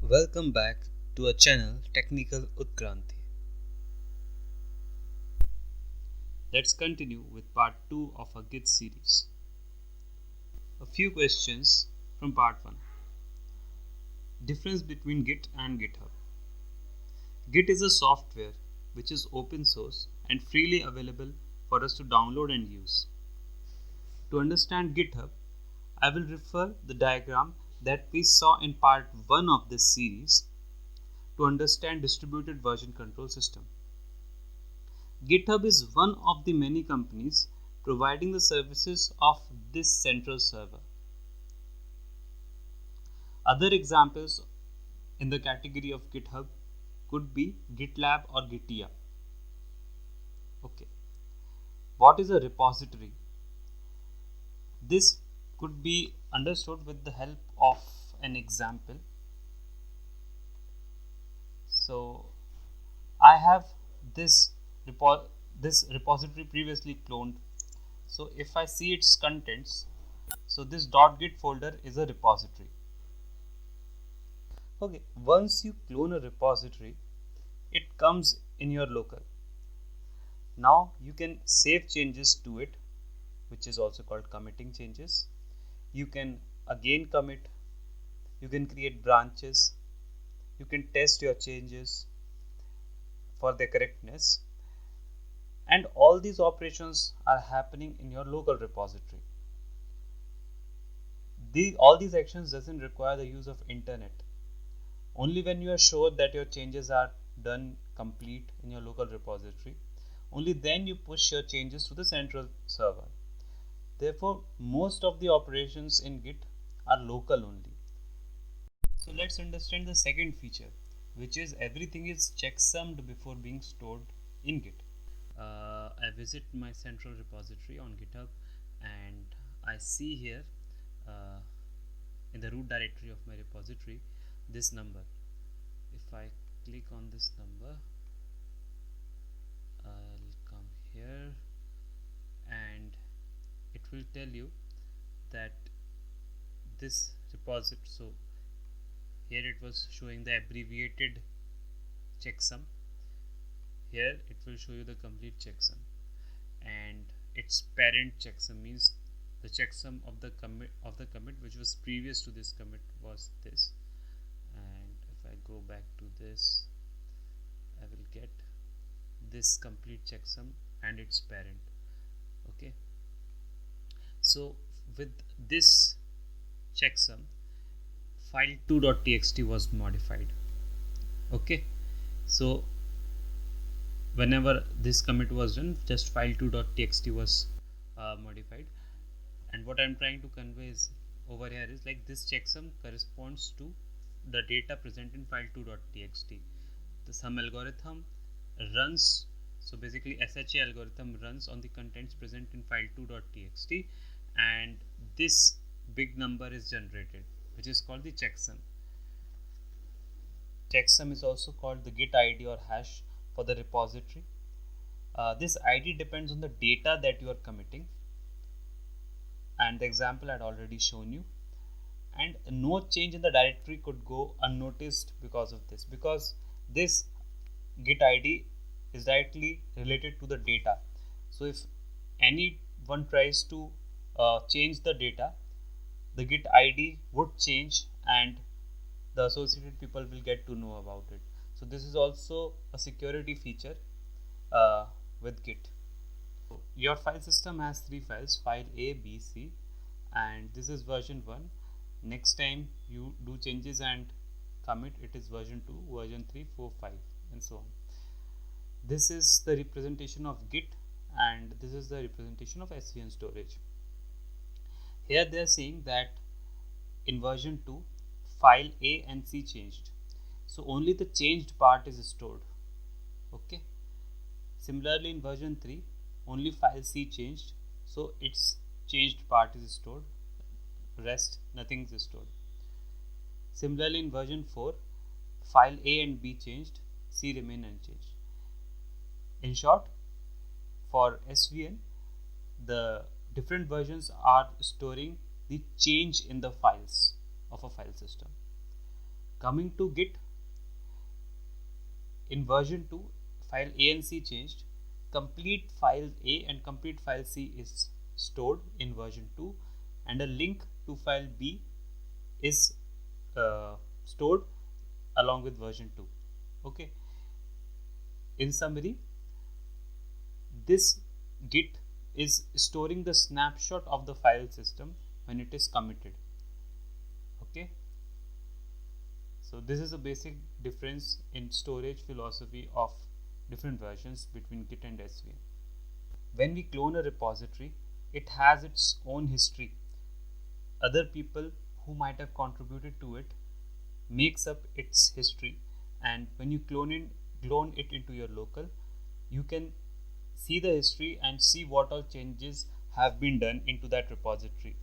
Welcome back to our channel Technical Utkranti. Let's continue with part 2 of our Git series. A few questions from part 1. Difference between Git and GitHub. Git is a software which is open source and freely available for us to download and use. To understand GitHub, I will refer the diagram that we saw in part 1 of this series to understand distributed version control system. GitHub is one of the many companies providing the services of this central server. Other examples in the category of GitHub could be GitLab or Gitea. Okay. What is a repository? This could be understood with the help of an example. So I have this repository previously cloned. So if I see its contents, so this .git folder is a repository. Okay, once you clone a repository, it comes in your local. Now you can save changes to it, which is also called committing changes. You can again commit, you can create branches, you can test your changes for their correctness, and all these operations are happening in your local repository. All these actions doesn't require the use of internet. Only when you are sure that your changes are done complete in your local repository, only then you push your changes to the central server. Therefore, most of the operations in Git are local only. So let's understand the second feature, which is everything is checksummed before being stored in Git. I visit my central repository on GitHub and I see here in the root directory of my repository this number. If I click on this number, I'll come here and it will tell you that this repository, so here it was showing the abbreviated checksum, here it will show you the complete checksum, and its parent checksum means the checksum of the commit which was previous to this commit was this, and if I go back to this, I will get this complete checksum and its parent. Okay, so with this checksum, file2.txt was modified. Okay, so whenever this commit was done, just file2.txt was modified, and what I'm trying to convey is over here is like this checksum corresponds to the data present in file2.txt. Some algorithm runs, so basically SHA algorithm runs on the contents present in file2.txt, and this big number is generated, which is called the checksum. Checksum is also called the git ID or hash for the repository. This ID depends on the data that you are committing, and the example I had already shown you, and no change in the directory could go unnoticed because of this, because this git ID is directly related to the data. So if anyone tries to change the data, the git ID would change and the associated people will get to know about it. So this is also a security feature with Git. Your file system has 3 files, file A, B, C, and this is version 1. Next time you do changes and commit, it is version 2, version 3, 4, 5, and so on. This is the representation of Git and this is the representation of SVN storage. Here they are saying that in version 2, file A and C changed, so only the changed part is stored. Okay. Similarly, in version 3, only file C changed, so its changed part is stored, rest nothing is stored. Similarly, in version 4, file A and B changed, C remain unchanged. In short, for SVN, the different versions are storing the change in the files of a file system. Coming to Git, in version 2, file A and C changed. Complete file A and complete file C is stored in version 2, and a link to file B is stored along with version 2. Okay. In summary, this Git is storing the snapshot of the file system when it is committed. Okay. So this is a basic difference in storage philosophy of different versions between Git and SVN. When we clone a repository, it has its own history. Other people who might have contributed to it makes up its history, and when you clone it into your local, you can see the history and see what all changes have been done into that repository.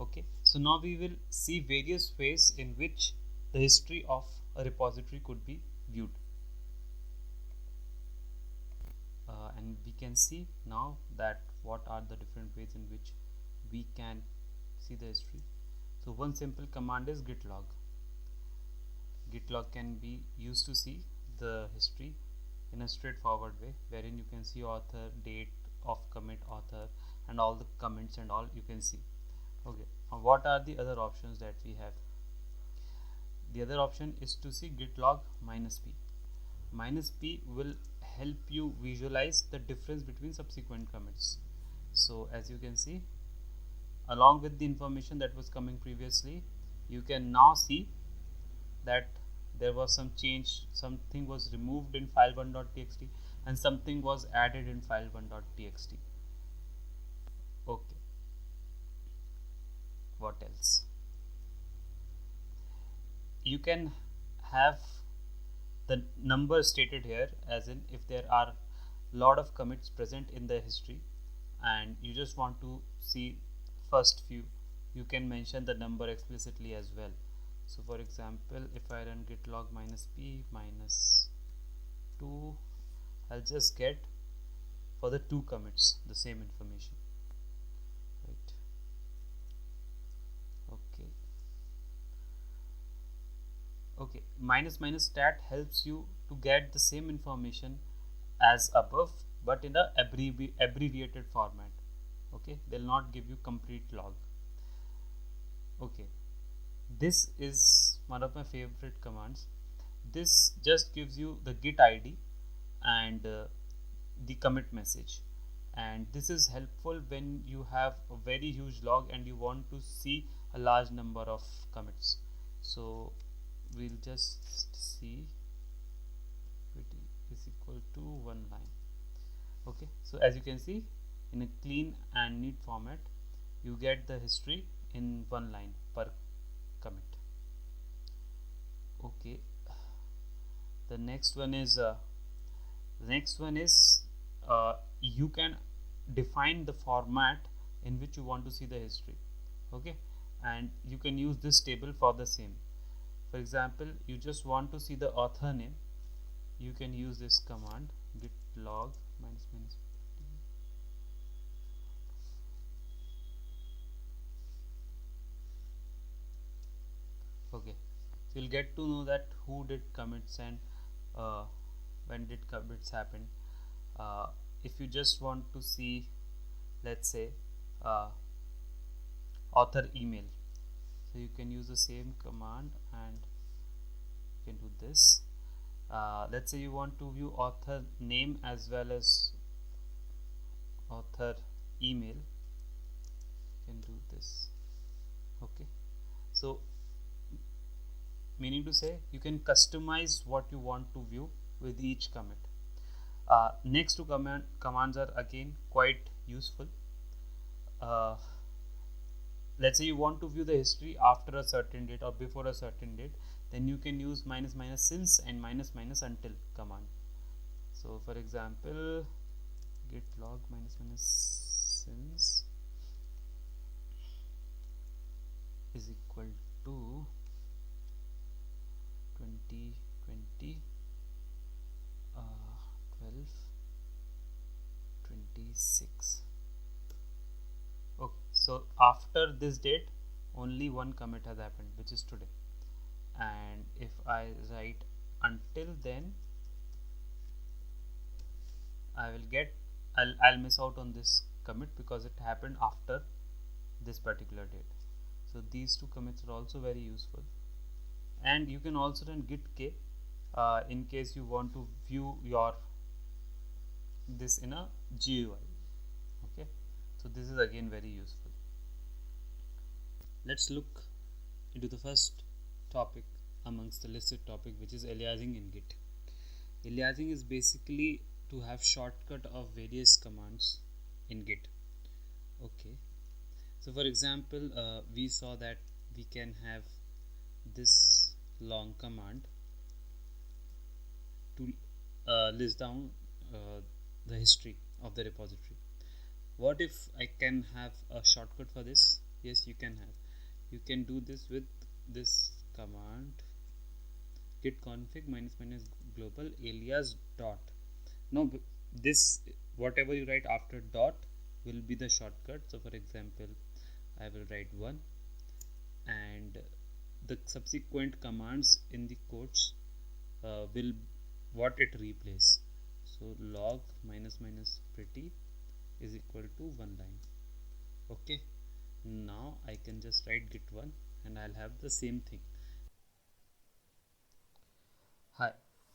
Okay, so now we will see various ways in which the history of a repository could be viewed. And we can see now that what are the different ways in which we can see the history. So one simple command is git log. Git log can be used to see the history in a straightforward way, wherein you can see author, date of commit, author, and all the comments and all you can see. Okay, what are the other options that we have? The other option is to see git log -p. -p will help you visualize the difference between subsequent commits. So as you can see, along with the information that was coming previously, you can now see that there was some change, something was removed in file1.txt and something was added in file1.txt. Okay, what else? You can have the number stated here, as in if there are lot of commits present in the history and you just want to see first few, you can mention the number explicitly as well. So for example, if I run git log -p -2, I'll just get for the 2 commits the same information, right? Okay, --stat helps you to get the same information as above, but in a abbreviated format. Okay, they'll not give you complete log. Okay, this is one of my favorite commands. This just gives you the git id and the commit message, and this is helpful when you have a very huge log and you want to see a large number of commits. So we'll just see it is equal to 1 line. Okay, so as you can see, in a clean and neat format, you get the history in 1 line per commit. Okay, the next one is you can define the format in which you want to see the history. Okay, and you can use this table for the same. For example, you just want to see the author name, you can use this command git log -. Okay, so you'll get to know that who did commits and when did commits happen. If you just want to see, let's say, author email, so you can use the same command and you can do this. Let's say you want to view author name as well as author email, you can do this. Okay, so meaning to say you can customize what you want to view with each commit. Next two commands are again quite useful. Let's say you want to view the history after a certain date or before a certain date, then you can use --, since and --, until command. So for example, git log --, since is equal to 2020 12/26. Okay, so after this date only one commit has happened, which is today, and if I write until then, I'll miss out on this commit because it happened after this particular date. So these two commits are also very useful. And you can also run git k in case you want to view your this in a GUI. Okay, so this is again very useful. Let's look into the first topic amongst the listed topic, which is aliasing in git. Aliasing is basically to have shortcut of various commands in git. Okay, so for example, we saw that we can have this long command to list down the history of the repository. What if I can have a shortcut for this? Yes, you can have. You can do this with this command git config ---- global alias dot. Now this whatever you write after dot will be the shortcut. So for example, I will write 1 and the subsequent commands in the quotes will what it replace. So log ---- pretty is equal to 1 line. Okay, now I can just write git 1 and I'll have the same thing. Hi,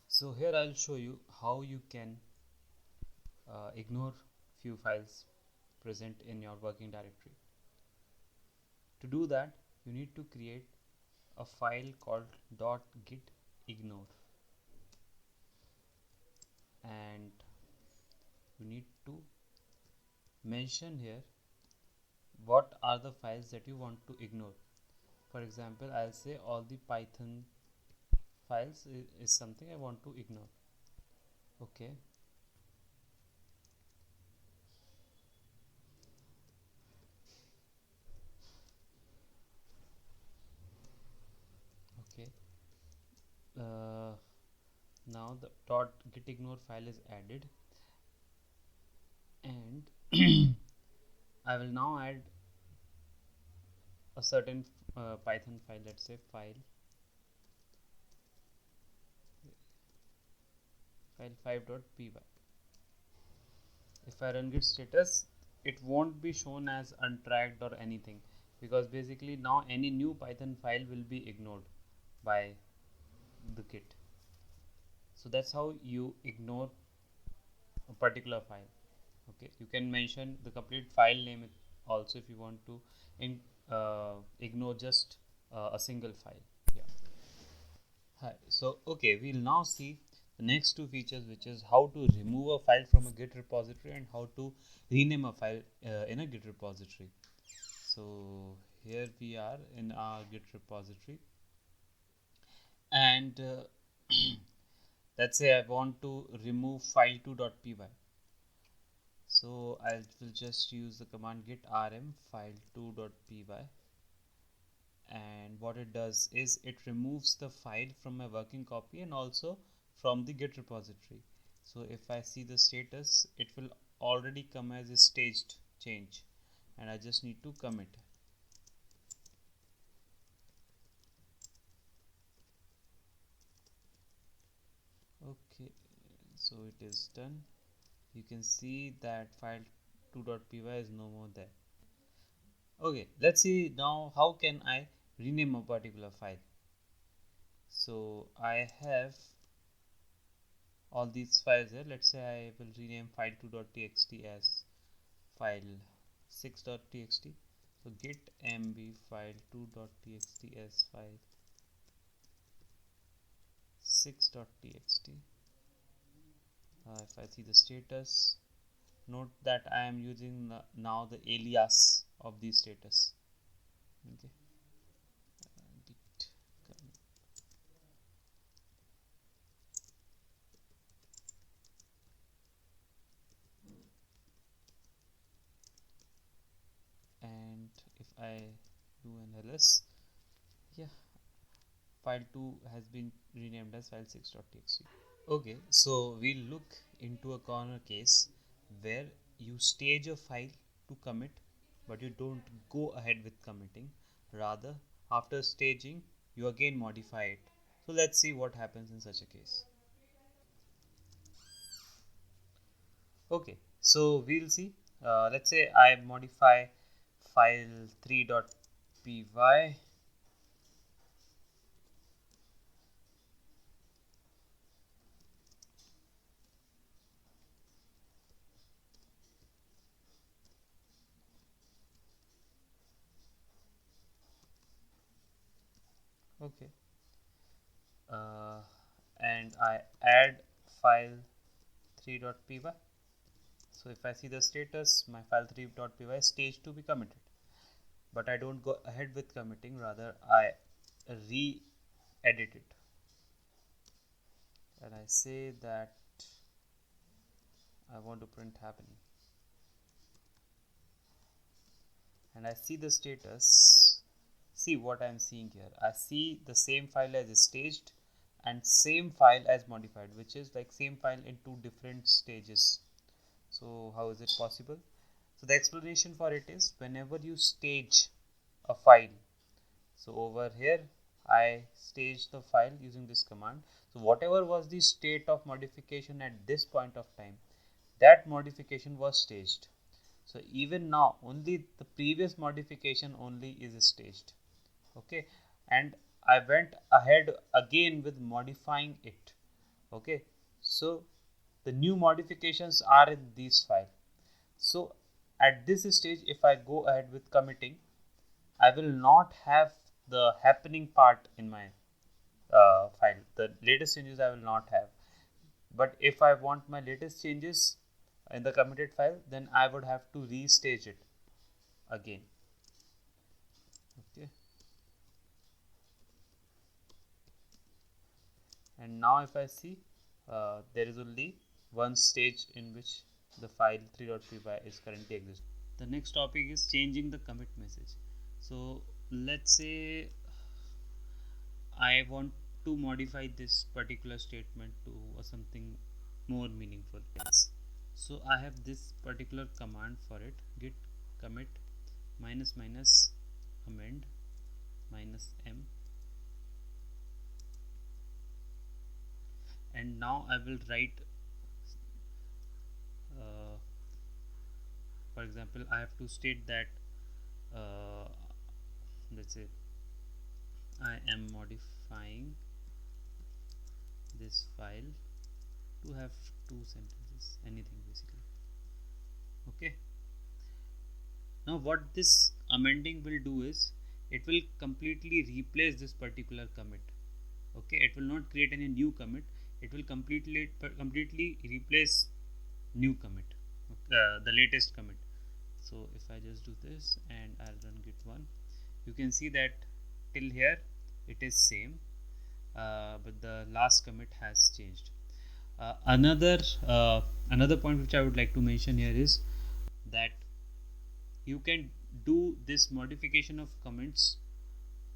so here I'll show you how you can ignore few files present in your working directory. To do that, you need to create a file called .git ignore, and you need to mention here what are the files that you want to ignore. For example, I'll say all the Python files is something I want to ignore. Okay, okay. Now the .git ignore file is added, and I will now add a certain Python file. Let's say file 5.py. If I run git status, it won't be shown as untracked or anything, because basically now any new Python file will be ignored by the git. So that's how you ignore a particular file. Okay, you can mention the complete file name also if you want to ignore just a single file. Yeah. Hi. So okay, we'll now see the next two features, which is how to remove a file from a git repository and how to rename a file in a git repository. So here we are in our git repository, and let's say I want to remove file2.py. So I will just use the command git rm file2.py, and what it does is it removes the file from my working copy and also from the git repository. So if I see the status, it will already come as a staged change, and I just need to commit. Okay, so it is done. You can see that file2.py is no more there. Okay, let's see now how can I rename a particular file. So I have all these files here. Let's say I will rename file2.txt as file6.txt. So git mb file2.txt as file6.txt. If I see the status, note that I am using now the alias of the status. Okay. Git commit. And if I do an ls, yeah, file2 has been renamed as file6.txt. Okay, so we'll look into a corner case where you stage a file to commit, but you don't go ahead with committing. Rather, after staging, you again modify it. So let's see what happens in such a case. Okay, so we'll see. Let's say I modify file 3.py. Okay, uh, and I add file 3.py. So if I see the status, my file 3.py is stage to be committed, but I don't go ahead with committing, rather I re-edit it, and I say that I want to print happening, and I see the status. See what I am seeing here. I see the same file as staged and same file as modified, which is like same file in two different stages. So how is it possible? So the explanation for it is, whenever you stage a file, so over here I stage the file using this command. So whatever was the state of modification at this point of time, that modification was staged. So even now only the previous modification only is staged. Okay, and I went ahead again with modifying it. Okay, so the new modifications are in this file. So at this stage, if I go ahead with committing, I will not have the happening part in my file. The latest changes I will not have. But if I want my latest changes in the committed file, then I would have to restage it again. Okay, and now if I see, there is only one stage in which the file 3.py is currently existing. The next topic is changing the commit message. So let's say I want to modify this particular statement to something more meaningful. So I have this particular command for it: git commit minus minus amend minus m, and now I will write, uh, for example, I have to state that, uh, let's say I am modifying this file to have two sentences, anything basically. Okay, now what this amending will do is, it will completely replace this particular commit. Okay, it will not create any new commit, it will completely replace new commit, the latest commit. So if I just do this and I'll run git 1, you can see that till here it is same, but the last commit has changed. Another point which I would like to mention here is that you can do this modification of comments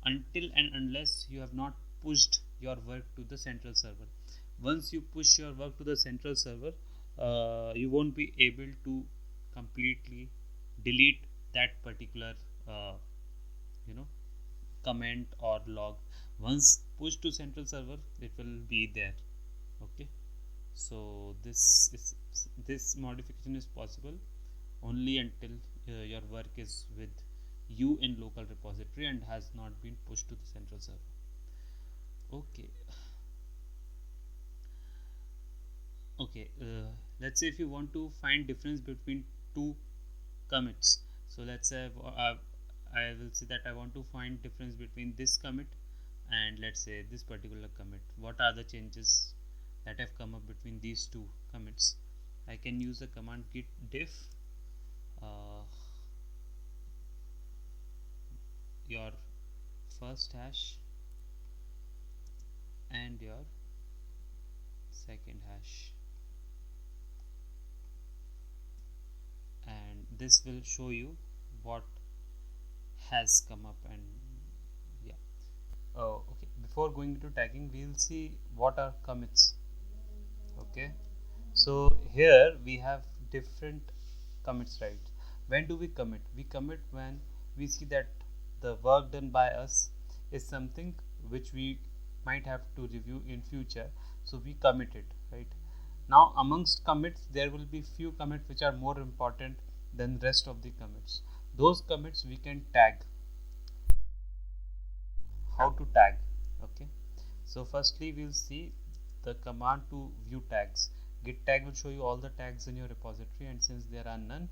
until and unless you have not pushed your work to the central server. Once you push your work to the central server, you won't be able to completely delete that particular uh, you know comment or log. Once pushed to central server, it will be there. Okay, so this modification is possible only until your work is with you in local repository and has not been pushed to the central server. Okay, okay, let's say if you want to find difference between two commits. So let's say I will say that I want to find difference between this commit and let's say this particular commit. What are the changes that have come up between these two commits? I can use the command git diff uh, your first hash and your second hash, and this will show you what has come up. And yeah, okay, before going to tagging, we'll see what are commits. Okay, so here we have different commits, right? When do we commit? We commit when we see that the work done by us is something which we might have to review in future, so we commit it, right? Now amongst commits there will be few commits which are more important than rest of the commits. Those commits we can tag. How to tag? Okay, so firstly we'll see the command to view tags. Git tag will show you all the tags in your repository, and since there are none,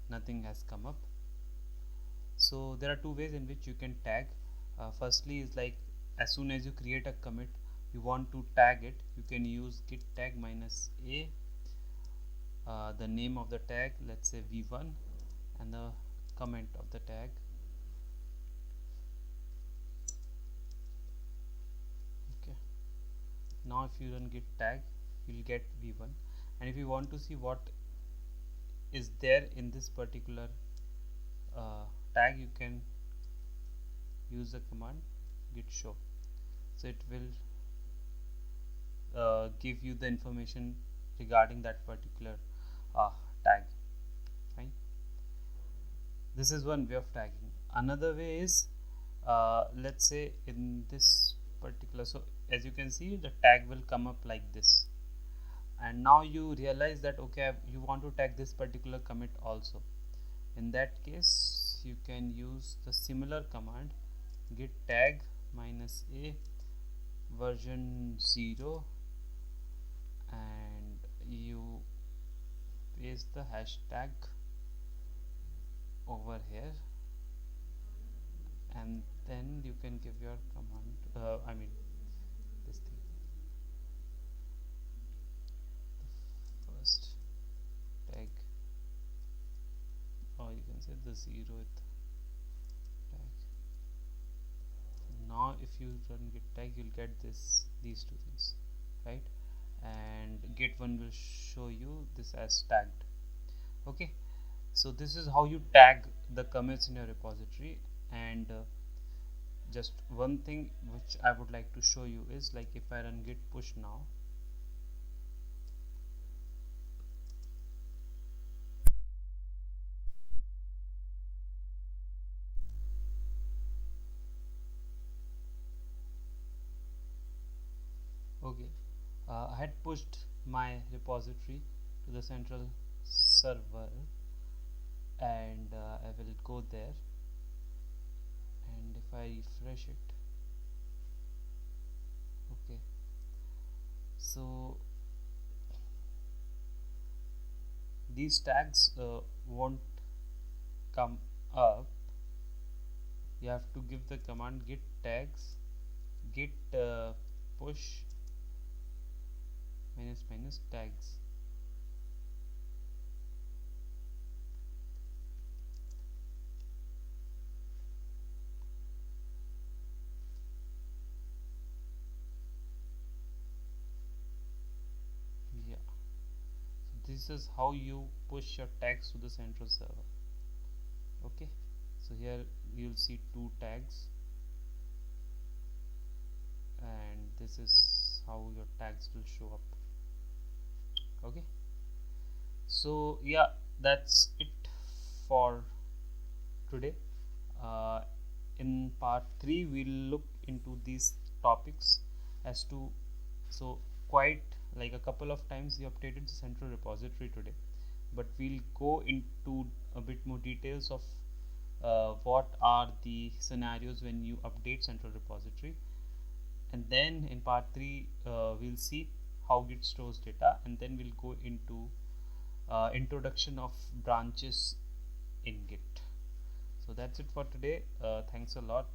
nothing has come up. So there are two ways in which you can tag. Firstly is like, as soon as you create a commit, you want to tag it, you can use git tag minus a, the name of the tag, let's say v1, and the comment of the tag. Okay, now if you run git tag, you'll get v1, and if you want to see what is there in this particular tag, you can use the command git show. So it will give you the information regarding that particular tag. Fine. This is one way of tagging. Another way is, let's say in this particular, so as you can see the tag will come up like this, and now you realize that okay, you want to tag this particular commit also. In that case you can use the similar command git tag minus a version 0, and you paste the hashtag over here, and then you can give your command, I mean this thing, the first tag, or you can say the 0th tag. Now if you run git tag, you'll get these two things, right? And git1 will show you this as tagged. Okay, so this is how you tag the commits in your repository. And just one thing which I would like to show you is, like if I run git push now, okay, I had pushed my repository to the central server, and I will go there, and if I refresh it, okay, so these tags won't come up. You have to give the command git tags git push minus minus tags. Yeah, so this is how you push your tags to the central server. Okay, so here you'll see two tags, and this is how your tags will show up. Okay, so yeah, that's it for today. uh, in part 3 we'll look into these topics as to, so quite like a couple of times we updated the central repository today, but we'll go into a bit more details of what are the scenarios when you update central repository. And then in part 3 we'll see how git stores data, and then we'll go into introduction of branches in git. So that's it for today. Thanks a lot.